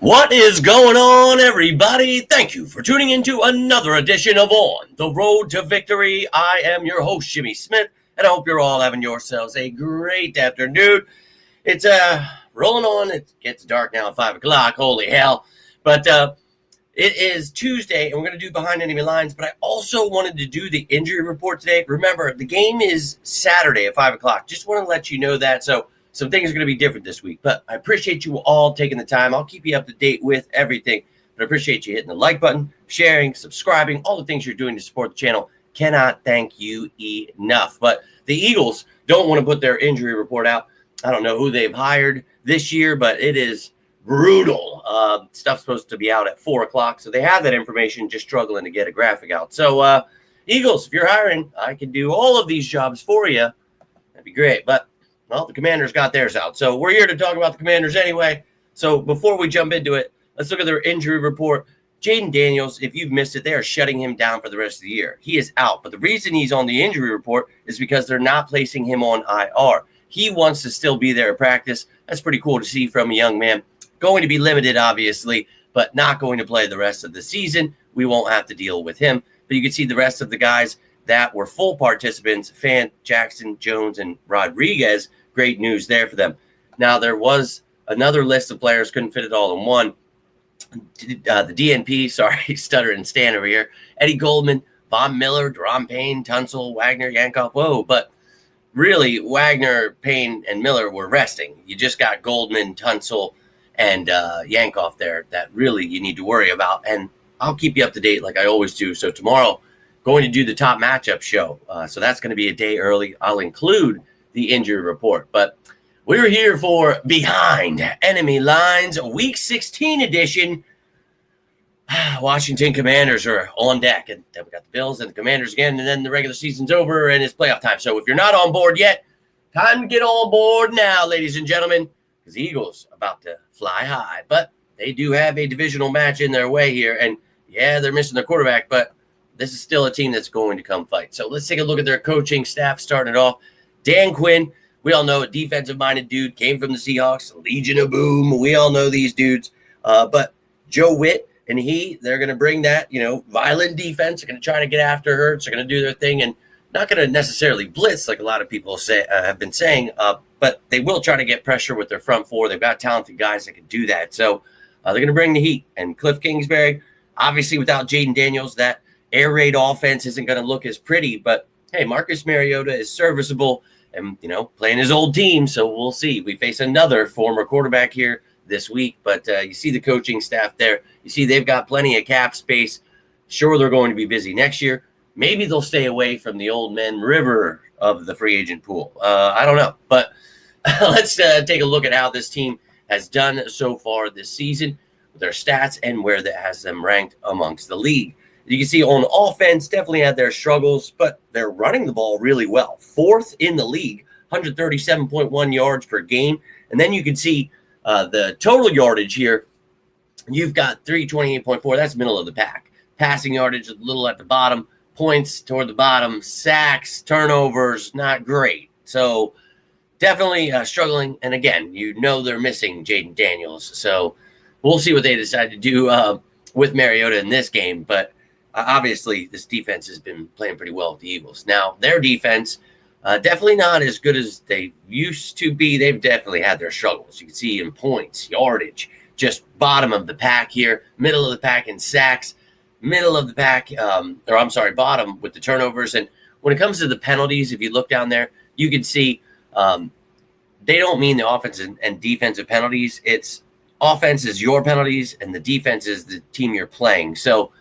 What is going on, everybody? Thank you for tuning into another edition of On the Road to Victory. I am your host, Jimmy Smith, and I hope you're all having yourselves a great afternoon. It's rolling on. It gets dark now at 5 o'clock. Holy hell. But it is Tuesday, and we're going to do Behind Enemy Lines, but I also wanted to do the injury report today. Remember, the game is Saturday at 5 o'clock. Just want to let you know that. So some things are going to be different this week, but I appreciate you all taking the time. I'll keep you up to date with everything, but I appreciate you hitting the like button, sharing, subscribing, all the things you're doing to support the channel. Cannot thank you enough. But the Eagles don't want to put their injury report out. I don't know who they've hired this year, but it is brutal. Stuff's supposed to be out at 4 o'clock, so they have that information, just struggling to get a graphic out. So, Eagles, if you're hiring, I can do all of these jobs for you. That'd be great, but well, the Commanders got theirs out. So we're here to talk about the Commanders anyway. So before we jump into it, let's look at their injury report. Jaden Daniels, if you've missed it, they are shutting him down for the rest of the year. He is out. But the reason he's on the injury report is because they're not placing him on IR. He wants to still be there at practice. That's pretty cool to see from a young man. Going to be limited, obviously, but not going to play the rest of the season. We won't have to deal with him. But you can see the rest of the guys that were full participants, Fant, Jackson, Jones, and Rodriguez. Great news there for them. Now, there was another list of players, couldn't fit it all in one. The DNP, sorry, stutter and stand over here. Eddie Goldman, Von Miller, Deron Payne, Tunsil, Wagner, Yankoff. Whoa, but really, Wagner, Payne, and Miller were resting. You just got Goldman, Tunsil, and Yankoff there that really you need to worry about. And I'll keep you up to date like I always do. So tomorrow, going to do the top matchup show. So that's going to be a day early. I'll include the injury report, but we're here for Behind Enemy Lines, Week 16 edition. Washington Commanders are on deck, and then we got the Bills and the Commanders again, and then the regular season's over and it's playoff time. So if you're not on board yet, time to get on board now, ladies and gentlemen, because the Eagles are about to fly high, but they do have a divisional match in their way here, and yeah, they're missing their quarterback, but this is still a team that's going to come fight. So let's take a look at their coaching staff starting it off. Dan Quinn, we all know a defensive-minded dude, came from the Seahawks, Legion of Boom. We all know these dudes. But Joe Witt and they're going to bring that, violent defense. They're going to try to get after Hurts. They're going to do their thing and not going to necessarily blitz like a lot of people have been saying, but they will try to get pressure with their front four. They've got talented guys that can do that. So they're going to bring the heat. And Cliff Kingsbury, obviously without Jaden Daniels, that air raid offense isn't going to look as pretty. But, hey, Marcus Mariota is serviceable and, playing his old team. So we'll see. We face another former quarterback here this week. But you see the coaching staff there. You see they've got plenty of cap space. Sure, they're going to be busy next year. Maybe they'll stay away from the old men river of the free agent pool. I don't know. But let's take a look at how this team has done so far this season, their stats, and where that has them ranked amongst the league. You can see on offense, definitely had their struggles, but they're running the ball really well. Fourth in the league, 137.1 yards per game. And then you can see the total yardage here. You've got 328.4. That's middle of the pack. Passing yardage a little at the bottom. Points toward the bottom. Sacks, turnovers, not great. So definitely struggling. And again, they're missing Jaden Daniels. So we'll see what they decide to do with Mariota in this game. But obviously, this defense has been playing pretty well with the Eagles. Now, their defense, definitely not as good as they used to be. They've definitely had their struggles. You can see in points, yardage, just bottom of the pack here, middle of the pack in sacks, middle of the pack, bottom with the turnovers. And when it comes to the penalties, if you look down there, you can see they don't mean the offensive and defensive penalties. It's offense is your penalties and the defense is the team you're playing. So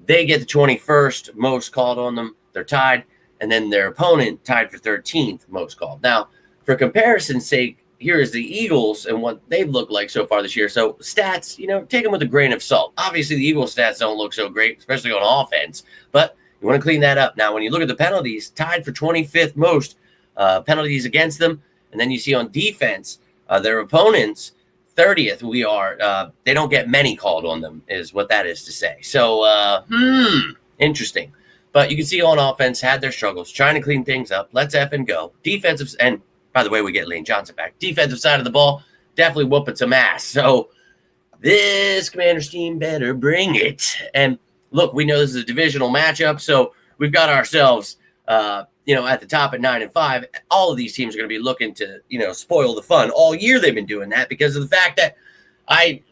they get the 21st most called on them. They're tied. And then their opponent tied for 13th most called. Now, for comparison's sake, here is the Eagles and what they've looked like so far this year. So stats, take them with a grain of salt. Obviously, the Eagles stats don't look so great, especially on offense. But you want to clean that up. Now, when you look at the penalties, tied for 25th most penalties against them. And then you see on defense, their opponents, 30th, they don't get many called on them, is what that is to say. So, interesting. But you can see on offense, had their struggles, trying to clean things up. Let's effing go. Defensive, and by the way, we get Lane Johnson back. Defensive side of the ball, definitely whooping some ass. So this Commanders team better bring it. And look, we know this is a divisional matchup, so we've got ourselves, at the top at 9-5. All of these teams are going to be looking to, spoil the fun. All year they've been doing that because of the fact that I,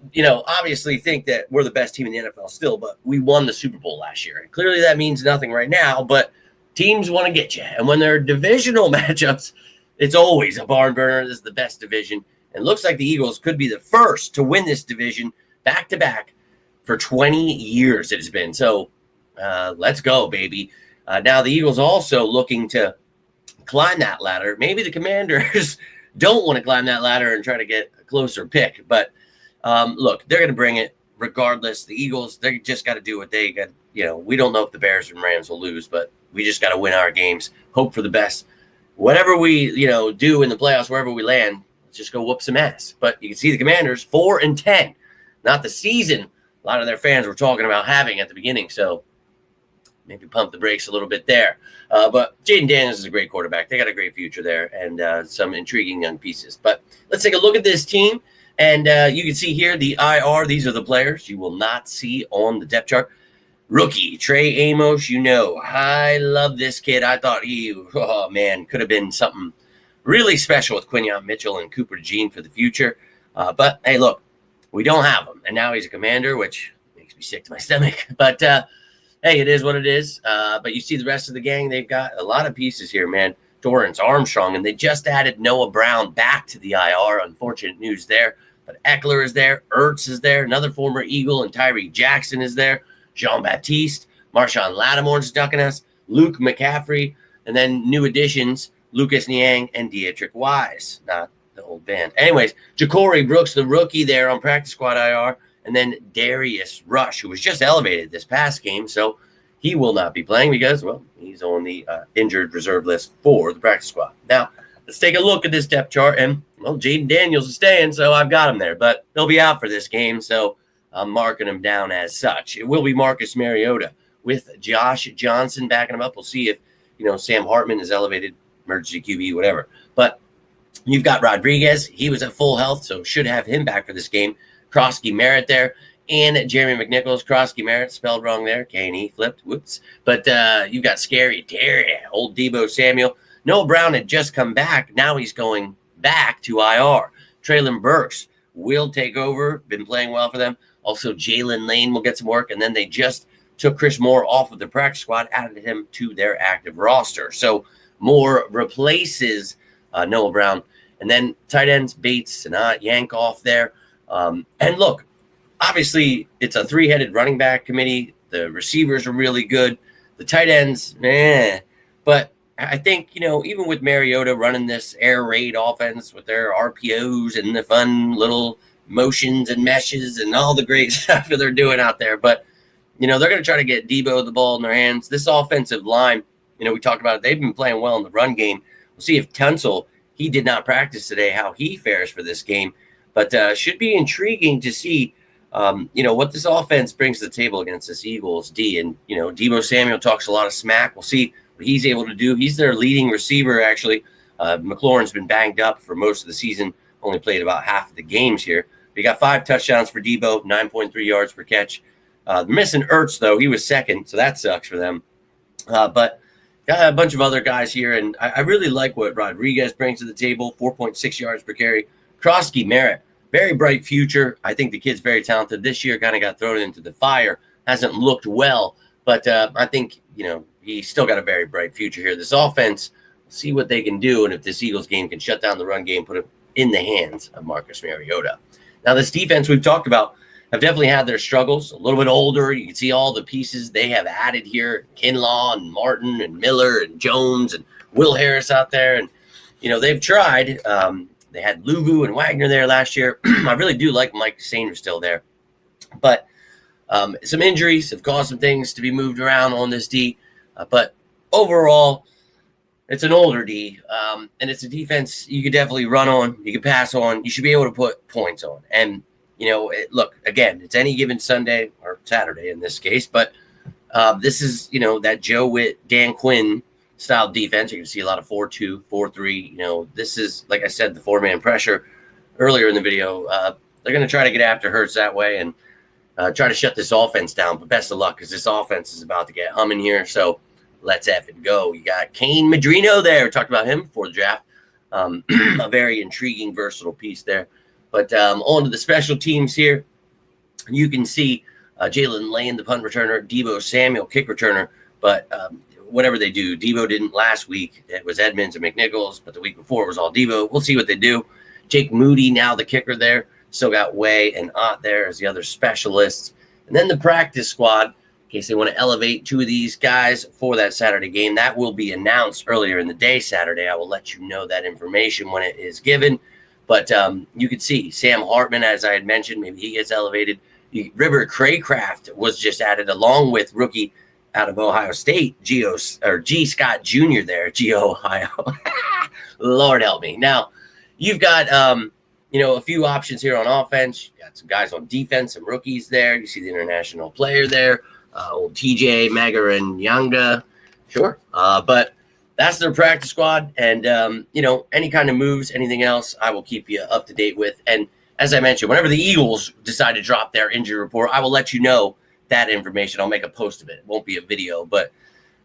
obviously think that we're the best team in the NFL still, but we won the Super Bowl last year. And clearly that means nothing right now, but teams want to get you. And when they're divisional matchups, it's always a barn burner. This is the best division. And it looks like the Eagles could be the first to win this division back-to-back for 20 years it has been. So let's go, baby. Now the Eagles also looking to climb that ladder. Maybe the Commanders don't want to climb that ladder and try to get a closer pick. But look, they're going to bring it regardless. The Eagles, they just got to do what they got. We don't know if the Bears and Rams will lose, but we just got to win our games, hope for the best. Whatever we, do in the playoffs, wherever we land, let's just go whoop some ass. But you can see the Commanders 4-10, not the season a lot of their fans were talking about having at the beginning. So maybe pump the brakes a little bit there. But Jaden Daniels is a great quarterback. They got a great future there and some intriguing young pieces. But let's take a look at this team. And you can see here the IR. These are the players you will not see on the depth chart. Rookie, Trey Amos, I love this kid. I thought he, could have been something really special with Quinyon Mitchell and Cooper DeJean for the future. But, hey, look, we don't have him. And now he's a Commander, which makes me sick to my stomach. But, hey, it is what it is. But you see the rest of the gang, they've got a lot of pieces here, man. Dorrance, Armstrong, and they just added Noah Brown back to the IR. Unfortunate news there. But Eckler is there. Ertz is there. Another former Eagle, and Tyree Jackson is there. Jean-Baptiste, Marshawn Lattimore's ducking us, Luke McCaffrey, and then new additions, Lucas Niang and Dietrich Wise, not the old band. Anyways, Ja'Cory Brooks, the rookie there on practice squad IR, and then Darius Rush, who was just elevated this past game, so he will not be playing because, he's on the injured reserve list for the practice squad. Now, let's take a look at this depth chart, and, Jaden Daniels is staying, so I've got him there, but he'll be out for this game, so I'm marking him down as such. It will be Marcus Mariota with Josh Johnson backing him up. We'll see if, Sam Hartman is elevated, emergency QB, whatever. But you've got Rodriguez. He was at full health, so should have him back for this game. Croskey-Merritt there. And Jeremy McNichols. Croskey-Merritt, spelled wrong there. K&E flipped. Whoops. But you've got Scary Terry, old Debo Samuel. Noah Brown had just come back. Now he's going back to IR. Traylon Burks will take over. Been playing well for them. Also, Jalen Lane will get some work. And then they just took Chris Moore off of the practice squad, added him to their active roster. So Moore replaces Noah Brown. And then tight ends, Bates, Sanat, Yankoff there. And look, obviously, it's a three-headed running back committee. The receivers are really good. The tight ends, But I think, even with Mariota running this air raid offense with their RPOs and the fun little motions and meshes and all the great stuff that they're doing out there. But, they're going to try to get Debo the ball in their hands. This offensive line, we talked about it. They've been playing well in the run game. We'll see if Tunsil, he did not practice today, how he fares for this game. But should be intriguing to see, what this offense brings to the table against this Eagles D. And, Debo Samuel talks a lot of smack. We'll see what he's able to do. He's their leading receiver, actually. McLaurin's been banged up for most of the season, only played about half of the games here. We got 5 touchdowns for Debo, 9.3 yards per catch. They're missing Ertz, though. He was second, so that sucks for them. But got a bunch of other guys here, and I really like what Rodriguez brings to the table, 4.6 yards per carry. Croskey-Merritt, very bright future. I think the kid's very talented. This year kind of got thrown into the fire. Hasn't looked well, but I think, he's still got a very bright future here. This offense, see what they can do, and if this Eagles game can shut down the run game, put it in the hands of Marcus Mariota. Now, this defense we've talked about have definitely had their struggles. A little bit older. You can see all the pieces they have added here. Kinlaw and Martin and Miller and Jones and Will Harris out there. And, they've tried. They had Luvu and Wagner there last year. I really do like Mike Sainer still there. But some injuries have caused some things to be moved around on this D. But overall, it's an older D. And it's a defense you could definitely run on. You could pass on. You should be able to put points on. And, look, again, it's any given Sunday or Saturday in this case. But this is, that Joe Witt, Dan Quinn style defense. You can see a lot of 4-2, 4-3. This is, like I said, the 4-man pressure earlier in the video. they're going to try to get after Hurts that way and try to shut this offense down. But best of luck, because this offense is about to get humming here. So let's effing go. You got Kane Madrino there. We talked about him before the draft. A very intriguing, versatile piece there. But on to the special teams here. You can see Jalen Lane, the punt returner, Deebo Samuel, kick returner. But whatever they do, Deebo didn't last week. It was Edmonds and McNichols, but the week before it was all Deebo. We'll see what they do. Jake Moody, now the kicker there. Still got Way and Ott there as the other specialists. And then the practice squad, in case they want to elevate two of these guys for that Saturday game. That will be announced earlier in the day Saturday. I will let you know that information when it is given. But you can see Sam Hartman, as I had mentioned, maybe he gets elevated. River Craycraft was just added along with rookie out of Ohio State, G. Scott Jr. there, G. Ohio. Lord help me. Now, you've got a few options here on offense. You got some guys on defense, some rookies there. You see the international player there, old TJ Magaranyanga. Sure. But that's their practice squad. And, any kind of moves, anything else, I will keep you up to date with. And as I mentioned, whenever the Eagles decide to drop their injury report, I will let you know that information. I'll make a post of it. It won't be a video, but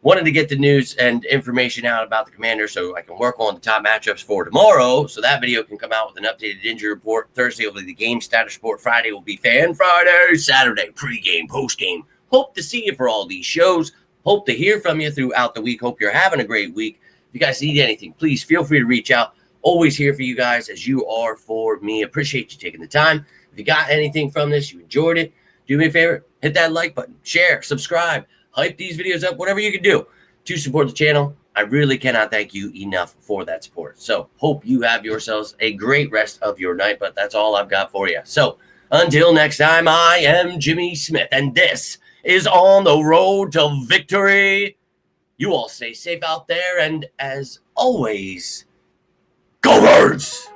wanted to get the news and information out about the Commanders so I can work on the top matchups for tomorrow. So that video can come out with an updated injury report. Thursday will be the game status report. Friday will be Fan Friday. Saturday, pregame, postgame. Hope to see you for all these shows. Hope to hear from you throughout the week. Hope you're having a great week. If you guys need anything, please feel free to reach out. Always here for you guys as you are for me. Appreciate you taking the time. If you got anything from this, you enjoyed it, do me a favor, hit that like button, share, subscribe, hype these videos up, whatever you can do to support the channel. I really cannot thank you enough for that support. So hope you have yourselves a great rest of your night, but that's all I've got for you. So until next time, I am Jimmy Smith, and this is On the Road to Victory. You all stay safe out there, and as always, go Birds!